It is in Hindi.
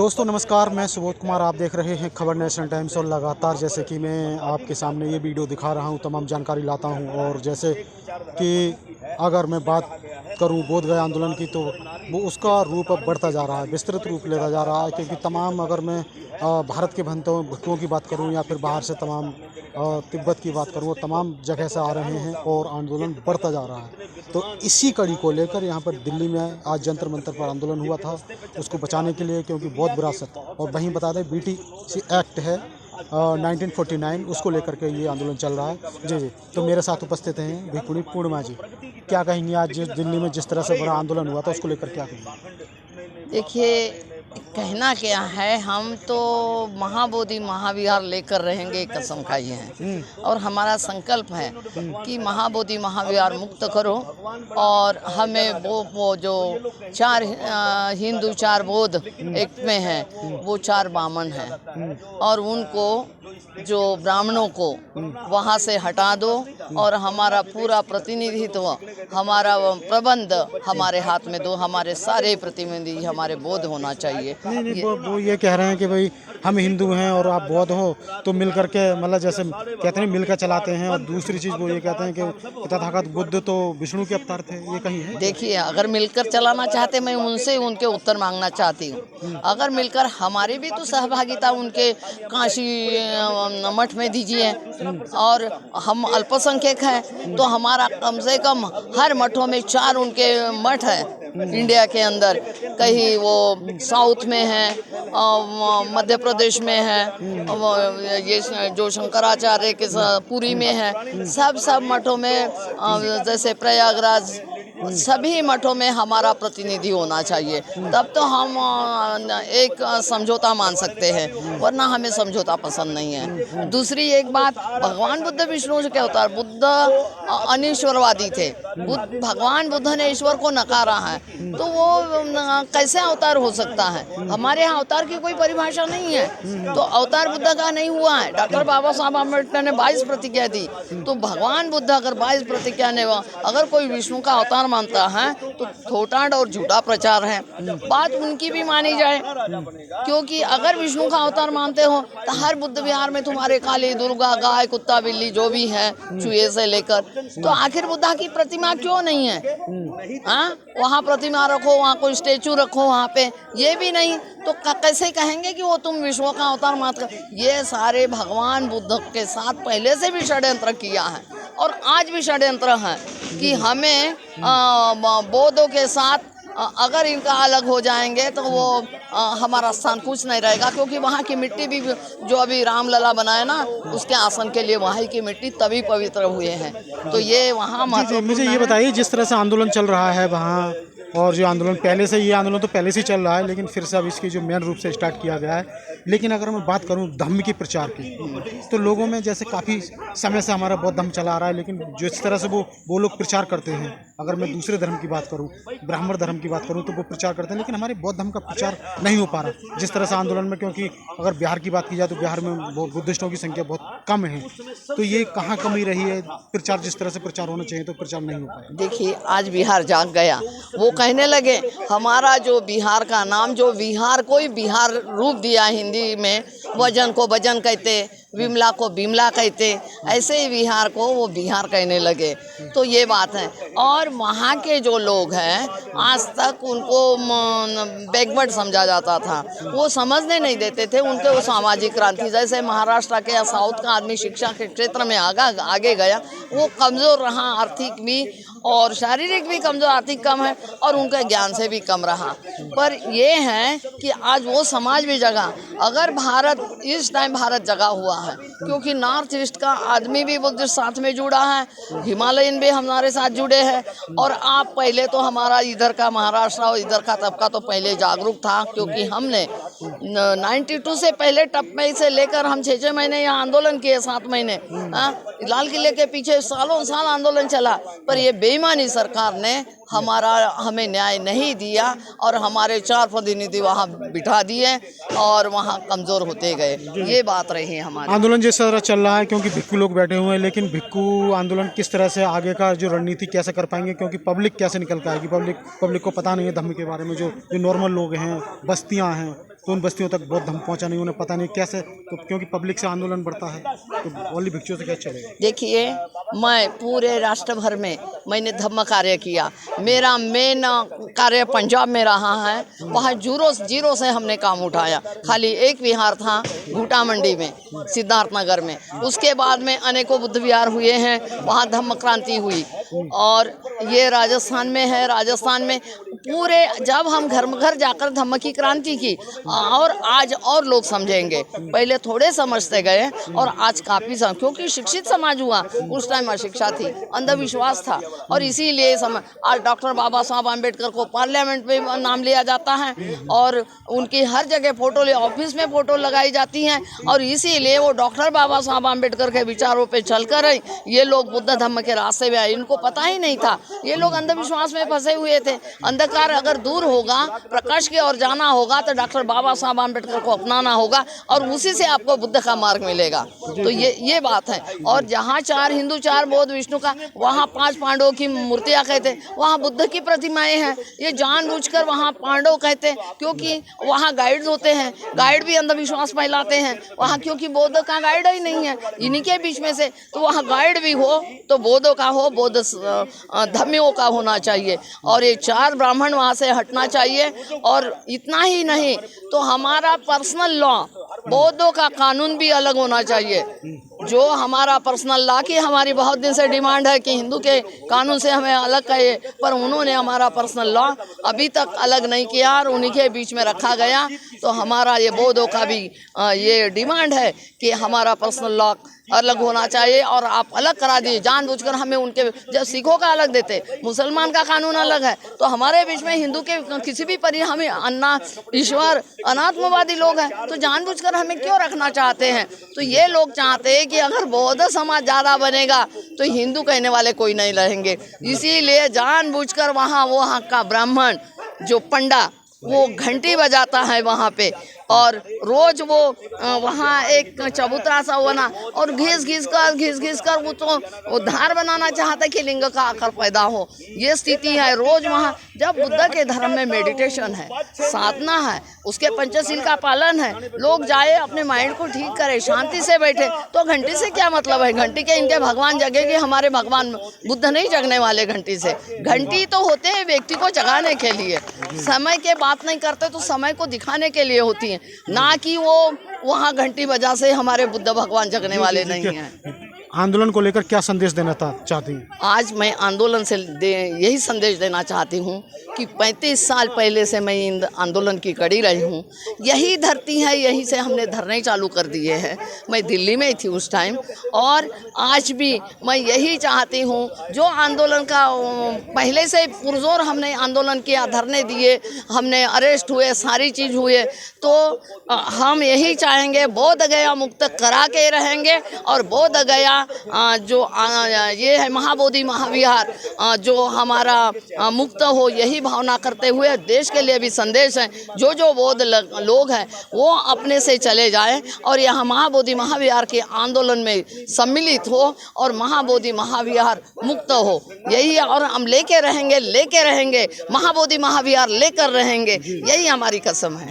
दोस्तों नमस्कार, मैं सुबोध कुमार। आप देख रहे हैं खबर नेशनल टाइम्स। और लगातार जैसे कि मैं आपके सामने ये वीडियो दिखा रहा हूँ, तमाम जानकारी लाता हूँ। और जैसे कि अगर मैं बात करूँ बोध गया आंदोलन की, तो वो उसका रूप अब बढ़ता जा रहा है, विस्तृत रूप लेता जा रहा है। क्योंकि तमाम, अगर मैं भारत के भक्तों की बात करूँ या फिर बाहर से तमाम तिब्बत की बात करूँ, वो तमाम जगह से आ रहे हैं और आंदोलन बढ़ता जा रहा है। तो इसी कड़ी को लेकर यहाँ पर दिल्ली में आज जंतर मंतर पर आंदोलन हुआ था, उसको बचाने के लिए। क्योंकि बौद्ध विरासत, और वहीं बता दें BTC एक्ट है 1949, उसको लेकर के ये आंदोलन चल रहा है। जी। तो मेरे साथ उपस्थित हैं भिकुणी पूर्णिमा जी। क्या कहेंगे आज दिल्ली में जिस तरह से बड़ा आंदोलन हुआ था, उसको लेकर क्या कहेंगे? देखिए, कहना क्या है, हम तो महाबोधि महाविहार लेकर रहेंगे, कसम खाई है। और हमारा संकल्प है कि महाबोधि महाविहार मुक्त करो। और हमें वो जो चार हिंदू, चार बौद्ध एक में है, वो चार बामन हैं, और उनको, जो ब्राह्मणों को वहाँ से हटा दो। और हमारा पूरा प्रतिनिधित्व, हमारा प्रबंध हमारे हाथ में दो। हमारे सारे प्रतिनिधि हमारे बौद्ध होना चाहिए। नहीं, वो ये कह रहे हैं कि भाई हम हिंदू हैं और आप बौद्ध हो, तो मिल करके, मतलब जैसे कहते हैं मिलकर चलाते हैं। और दूसरी चीज़ वो ये कहते हैं कि तथागत बुद्ध तो विष्णु के अवतार थे, ये कहीं है? देखिए, अगर मिलकर चलाना चाहते, मैं उनसे उनके उत्तर मांगना चाहती हूँ। अगर मिलकर, हमारी भी तो सहभागिता उनके काशी मठ में दीजिए। और हम अल्पसंख्यक हैं, तो हमारा कम से कम हर मठों में 4 उनके मठ हैं इंडिया के अंदर। कहीं वो साउथ में है, मध्य प्रदेश में है, ये जो शंकराचार्य के पुरी में है। सब मठों में, जैसे प्रयागराज, सभी मठों में हमारा प्रतिनिधि होना चाहिए। तब तो हम एक समझौता मान सकते हैं, वरना हमें समझौता पसंद नहीं है। दूसरी एक बात, भगवान बुद्ध विष्णु के अवतार, बुद्ध अनिश्वरवादी थे। भगवान बुद्ध ने ईश्वर को नकारा है, तो वो कैसे अवतार हो सकता है? हमारे यहाँ अवतार की कोई परिभाषा नहीं है, तो अवतार बुद्ध का नहीं हुआ है। डॉक्टर बाबा साहब अम्बेडकर ने 22 प्रतिज्ञा दी, तो भगवान बुद्ध अगर 22 प्रतिज्ञा ने, अगर कोई विष्णु का अवतार मानता है, तो थोटांड और झूठा प्रचार है। बात उनकी भी मानी जाए, क्योंकि अगर विष्णु का अवतार मानते हो, तो हर बुद्ध विहार में तुम्हारे काली, दुर्गा, गाय, कुत्ता, बिल्ली जो भी है, चूहे से लेकर, तो आखिर बुद्धा की प्रतिमा क्यों नहीं है? हाँ, वहाँ प्रतिमा रखो, वहाँ कोई स्टेचू रखो वहाँ पे, ये भी नहीं, तो कैसे कहेंगे कि वो तुम विश्व का अवतार मात्र? ये सारे भगवान बुद्ध के साथ पहले से भी षड्यंत्र किया है, और आज भी षड्यंत्र है कि हमें बौद्धों के साथ, अगर इनका अलग हो जाएंगे तो वो हमारा स्थान कुछ नहीं रहेगा। क्योंकि वहाँ की मिट्टी भी, जो अभी रामलला बनाए ना, उसके आसन के लिए वहाँ की मिट्टी तभी पवित्र हुए हैं। तो ये वहाँ मुझे ये बताइए, जिस तरह से आंदोलन चल रहा है वहाँ, और जो आंदोलन पहले से, ये आंदोलन तो पहले से चल रहा है, लेकिन फिर से अब इसकी जो मेन रूप से स्टार्ट किया गया है। लेकिन अगर मैं बात करूं धम्म के प्रचार की, तो लोगों में जैसे काफ़ी समय से हमारा बौद्ध धर्म चला आ रहा है, लेकिन जिस तरह से वो लोग प्रचार करते हैं, अगर मैं दूसरे धर्म की बात करूं, ब्राह्मण धर्म की बात करूं, तो वो प्रचार करते हैं, लेकिन हमारे बौद्ध धर्म का प्रचार नहीं हो पा रहा जिस तरह से आंदोलन में। क्योंकि अगर बिहार की बात की जाए, तो बिहार में बुद्धिस्टों की संख्या बहुत कम है। तो ये कहाँ कमी रही है? प्रचार जिस तरह से प्रचार होना चाहिए, तो प्रचार नहीं हो पाया। देखिए, आज बिहार जाग गया। वो कहने लगे, हमारा जो बिहार का नाम, जो बिहार को ही बिहार रूप दिया हिंदी में, वजन को वजन कहते, विमला को बिमला कहते, ऐसे ही बिहार को वो बिहार कहने लगे। तो ये बात है। और वहाँ के जो लोग हैं, आज तक उनको बैकवर्ड समझा जाता था, वो समझने नहीं देते थे उनके वो सामाजिक क्रांति। जैसे महाराष्ट्र के या साउथ का आदमी शिक्षा के क्षेत्र में आगे गया, वो कमज़ोर रहा, आर्थिक भी और शारीरिक भी कमज़ोर, आर्थिक कम है, और उनके ज्ञान से भी कम रहा। पर ये है कि आज वो समाज भी जगा। अगर भारत, इस टाइम भारत जगा हुआ है, क्योंकि नॉर्थ ईस्ट का आदमी भी बुद्धिस्ट साथ में जुड़ा है, हिमालयन भी हमारे साथ जुड़े हैं। और आप पहले तो हमारा इधर का महाराष्ट्र और इधर का तबका तो पहले जागरूक था, क्योंकि हमने 92 से पहले टप में से लेकर हम 6 महीने यहाँ आंदोलन किए, 7 महीने लाल किले के पीछे सालों साल आंदोलन चला। पर ये बेईमानी सरकार ने हमें न्याय नहीं दिया, और हमारे 4 प्रतिनिधि वहाँ बिठा दिए, और वहाँ कमज़ोर होते गए। ये बात रही हमारी। आंदोलन जिस तरह चल रहा है, क्योंकि भिक्खू लोग बैठे हुए हैं, लेकिन भिक्खू आंदोलन किस तरह से आगे का जो रणनीति कैसे कर पाएंगे? क्योंकि पब्लिक कैसे निकल के आएगी? पब्लिक को पता नहीं है धर्म के बारे में। जो नॉर्मल लोग हैं, बस्तियाँ हैं, तो उन बस्तियों तक बौद्ध धर्म पहुंचा नहीं, उन्हें पता नहीं कैसे, तो क्योंकि पब्लिक से आंदोलन बढ़ता है तो ओनली भिक्षुओं से कैसे चलेगा? देखिए, मैं पूरे राष्ट्र भर में मैंने धम्म कार्य किया। मेरा मेन कार्य पंजाब में रहा है। वहाँ जीरो से हमने काम उठाया। खाली एक विहार था भूटा मंडी में, सिद्धार्थ नगर में। उसके बाद में अनेकों बुद्ध विहार हुए हैं, वहाँ धम्म क्रांति हुई। और ये राजस्थान में है। राजस्थान में पूरे जब हम घर घर जाकर धम्म की क्रांति की, और आज और लोग समझेंगे। पहले थोड़े समझते गए और आज काफ़ी क्योंकि शिक्षित समाज हुआ। उस टाइम अशिक्षा थी, अंधविश्वास था, और इसीलिए आज डॉक्टर बाबा साहब आम्बेडकर को पार्लियामेंट में नाम लिया जाता है और उनकी हर जगह फोटो ऑफिस में फोटो लगाई जाती हैं। और इसीलिए वो डॉक्टर बाबा साहब आम्बेडकर के विचारों पे चलकर ये लोग बुद्ध धम्म के रास्ते में आए। इनको पता ही नहीं था, ये लोग अंधविश्वास में फंसे हुए थे। अंधकार अगर दूर होगा, प्रकाश की ओर जाना होगा, तो डॉक्टर बाबा साहब आम्बेडकर को अपनाना होगा और उसी से आपको बुद्ध का मार्ग मिलेगा। तो ये बात है। और जहाँ 4 हिंदू 4 बौद्ध विष्णु का, वहाँ 5 पांडवों की मूर्तियाँ कहते, वहाँ बुद्ध की प्रतिमाएं हैं। ये जानबूझकर वहाँ पांडव कहते क्योंकि वहाँ गाइड्स होते हैं। गाइड भी अंधविश्वास फैलाते हैं वहाँ, क्योंकि बौद्ध का गाइड ही नहीं है इन्हीं के बीच में से। तो वहाँ गाइड भी हो तो बौद्धों का हो, बौद्ध धर्मियों का होना चाहिए। और ये 4 ब्राह्मण वहाँ से हटना चाहिए। और इतना ही नहीं तो हमारा पर्सनल लॉ, बौद्धों का कानून भी अलग होना चाहिए। जो हमारा पर्सनल लॉ की हमारी बहुत दिन से डिमांड है कि हिंदू के कानून से हमें अलग कहे, पर उन्होंने हमारा पर्सनल लॉ अभी तक अलग नहीं किया और उन्हीं के बीच में रखा गया। तो हमारा ये बौद्धों का भी ये डिमांड है कि हमारा पर्सनल लॉ अलग होना चाहिए और आप अलग करा दिए जानबूझकर हमें उनके। जब सिखों का अलग देते, मुसलमान का कानून अलग है, तो हमारे बीच में हिंदू के किसी भी हमें अन्ना ईश्वर अनात्मवादी लोग हैं, तो जानबूझकर हमें क्यों रखना चाहते हैं? तो ये लोग चाहते हैं कि अगर बौद्ध समाज ज़्यादा बनेगा तो हिंदू कहने वाले कोई नहीं रहेंगे। इसीलिए जानबूझकर वहाँ का ब्राह्मण जो पंडा वो घंटी बजाता है वहाँ पे, और रोज वो वहाँ एक चबूतरा सा बना और घिस घिस कर वो तो धार बनाना चाहता है कि लिंग का आकार पैदा हो। ये स्थिति है रोज वहाँ। जब बुद्ध के धर्म में मेडिटेशन है, साधना है, उसके पंचशील का पालन है, लोग जाए अपने माइंड को ठीक करे, शांति से बैठे, तो घंटी से क्या मतलब है? घंटी के इनके भगवान जगेंगे, हमारे भगवान बुद्ध नहीं जगने वाले घंटी से। घंटी तो होते हैं व्यक्ति को जगाने के लिए, समय के बात नहीं करते तो समय को दिखाने के लिए होती है, ना कि वो वहाँ घंटी बजा से हमारे बुद्ध भगवान जगने वाले नहीं हैं। आंदोलन को लेकर क्या संदेश देना चाहती हैं? आज मैं आंदोलन से यही संदेश देना चाहती हूँ कि 35 साल पहले से मैं इन आंदोलन की कड़ी रही हूँ। यही धरती है, यहीं से हमने धरने चालू कर दिए हैं। मैं दिल्ली में थी उस टाइम, और आज भी मैं यही चाहती हूँ। जो आंदोलन का पहले से पुरजोर हमने आंदोलन किया, धरने दिए, हमने अरेस्ट हुए, सारी चीज़ हुए, तो हम यही चाहेंगे बोध गया मुक्त करा के रहेंगे। और बोध गया जो ये है महाबोधि महाविहार जो हमारा मुक्त हो, यही भावना करते हुए देश के लिए भी संदेश है। जो बौद्ध लोग हैं वो अपने से चले जाएं और यहाँ महाबोधि महाविहार के आंदोलन में सम्मिलित हो और महाबोधि महाविहार मुक्त हो। यही, और हम लेके रहेंगे महाबोधि महाविहार लेकर रहेंगे, यही हमारी कसम है।